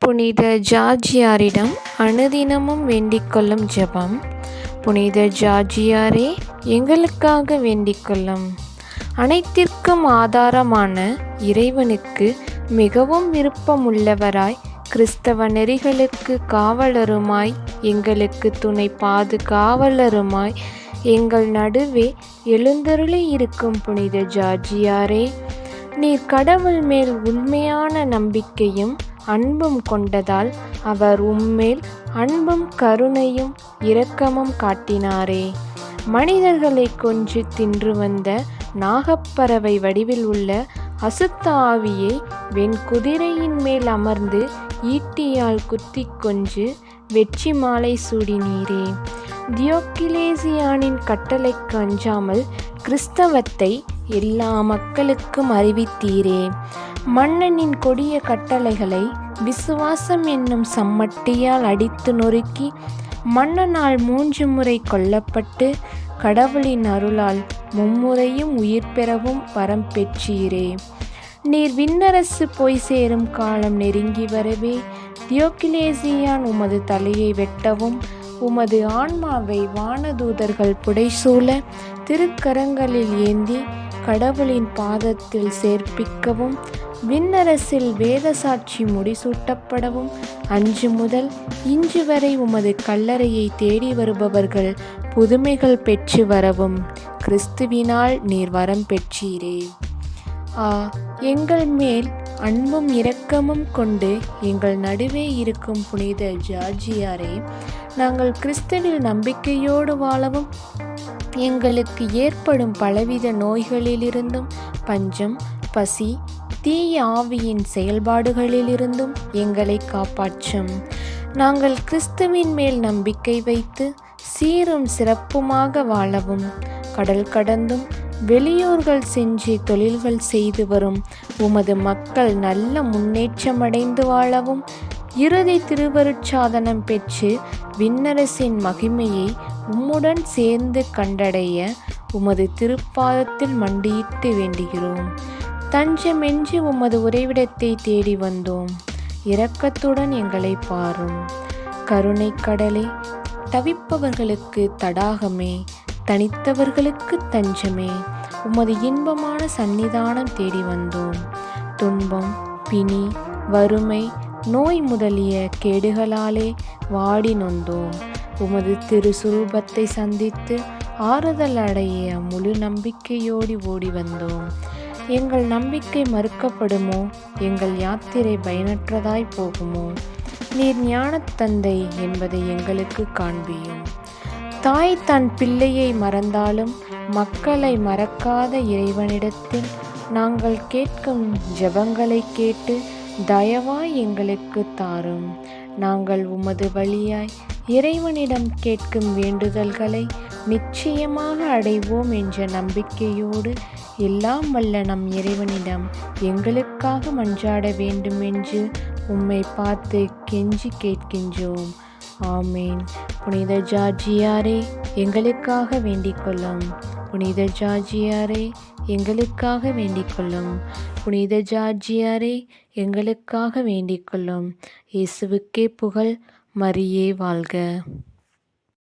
புனித ஜார்ஜியாரிடம் அனுதினமும் வேண்டிக்கொள்ளும் ஜெபம். புனித ஜார்ஜியாரே, எங்களுக்காக வேண்டிக்கொள்ளும். அனைத்திற்கும் ஆதாரமான இறைவனுக்கு மிகவும் விருப்பமுள்ளவராய், கிறிஸ்தவ நெறிகளுக்கு காவலருமாய், எங்களுக்கு துணை பாதுகாவலருமாய், எங்கள் நடுவே எழுந்தருளி இருக்கும் புனித ஜார்ஜியாரே, நீர் கடவுள் மேல் உண்மையான நம்பிக்கையும் அன்பும் கொண்டதால் அவர் உம்மேல் அன்பும் கருணையும் இரக்கமும் காட்டினாரே. மனிதர்களை கொன்று தின்று வந்த நாகப்பறவை வடிவில் உள்ள அசுத்த ஆவியை வெண்குதிரையின் மேல் அமர்ந்து ஈட்டியால் குத்தி கொன்று வெற்றி மாலை சூடினீரே. தியோக்கிலேசியானின் கட்டளைக்கு அஞ்சாமல் கிறிஸ்தவத்தை எல்லா மக்களுக்கும் அறிவித்தீரே. மன்னனின் கொடிய கட்டளைகளை விசுவாசம் என்னும் சம்மட்டியால் அடித்து நொறுக்கி மன்னனால் 3 முறை கொல்லப்பட்டு கடவுளின் அருளால் மும்முறையும் உயிர் பெறவும் வரம் பெற்றீரே. நீர் விண்ணரசு போய் சேரும் காலம் நெருங்கி வரவே தியோக்கிலேசியான் உமது தலையை வெட்டவும், உமது ஆன்மாவை வானதூதர்கள் புடைசூழ திருக்கரங்களில் ஏந்தி கடவுளின் பாதத்தில் சேர்ப்பிக்கவும், விண்ணரசில் வேத சாட்சி முடிசூட்டப்படவும், அன்று முதல் இன்று வரை உமது கல்லறையை தேடி வருபவர்கள் புதுமைகள் பெற்று வரவும் கிறிஸ்துவினால் நீர் வரம் பெற்றீரே. எங்கள் மேல் அன்பும் இரக்கமும் கொண்டு எங்கள் நடுவே இருக்கும் புனித ஜார்ஜியாரே, நாங்கள் கிறிஸ்துவில் நம்பிக்கையோடு வாழவும், எங்களுக்கு ஏற்படும் பலவித நோய்களிலிருந்தும், பஞ்சம், பசி, தீய ஆவியின் செயல்பாடுகளிலிருந்தும் எங்களை காப்பாற்றும். நாங்கள் கிறிஸ்துவின் மேல் நம்பிக்கை வைத்து சீரும் சிறப்புமாக வாழவும், கடல் கடந்தும் வெளியூர்கள் சென்று தொழில்கள் செய்து வரும் உமது மக்கள் நல்ல முன்னேற்றமடைந்து வாழவும், இறுதி திருவருட்சாதனம் பெற்று விண்ணரசின் மகிமையை உம்முடன் சேர்ந்து கண்டடைய உமது திருப்பாதத்தில் மண்டியிட்டு வேண்டுகிறோம். தஞ்சமென்று உமது உறைவிடத்தை தேடி வந்தோம். இரக்கத்துடன் எங்களை பாரும். கருணை கடலே, தவிப்பவர்களுக்கு தடாகமே, தனித்தவர்களுக்கு தஞ்சமே, உமது இன்பமான சந்நிதானம் தேடி வந்தோம். துன்பம், பிணி, வறுமை, நோய் முதலிய கேடுகளாலே வாடி நொந்தோம். உமது திருசுரூபத்தை சந்தித்து ஆறுதல் அடைய முழு நம்பிக்கையோடு ஓடி வந்தோம். எங்கள் நம்பிக்கை மறுக்கப்படுமோ? எங்கள் யாத்திரை பயனற்றதாய் போகுமோ? நீர் ஞானத்தந்தை என்பதை எங்களுக்கு காண்பியும். தாய் தன் பிள்ளையை மறந்தாலும் மக்களை மறக்காத இறைவனிடத்தில் நாங்கள் கேட்கும் ஜெபங்களை கேட்டு தயவாய் எங்களுக்கு தாரும். நாங்கள் உமது வழியாய் இறைவனிடம் கேட்கும் வேண்டுதல்களை நிச்சயமாக அடைவோம் என்ற நம்பிக்கையோடு எல்லாம் வல்ல நம் இறைவனிடம் எங்களுக்காக மன்றாட வேண்டும் என்று உம்மை பார்த்து கெஞ்சி கேட்கின்றோம். ஆமேன். புனித ஜார்ஜியாரே, எங்களுக்காக வேண்டிக்கொள்ளும். புனித ஜார்ஜியாரே, எங்களுக்காக வேண்டிக்கொள்ளும். புனித ஜார்ஜியாரே, எங்களுக்காக வேண்டிக்கொள்ளும். இயேசுவுக்கே புகழ். மரியே வாழ்க.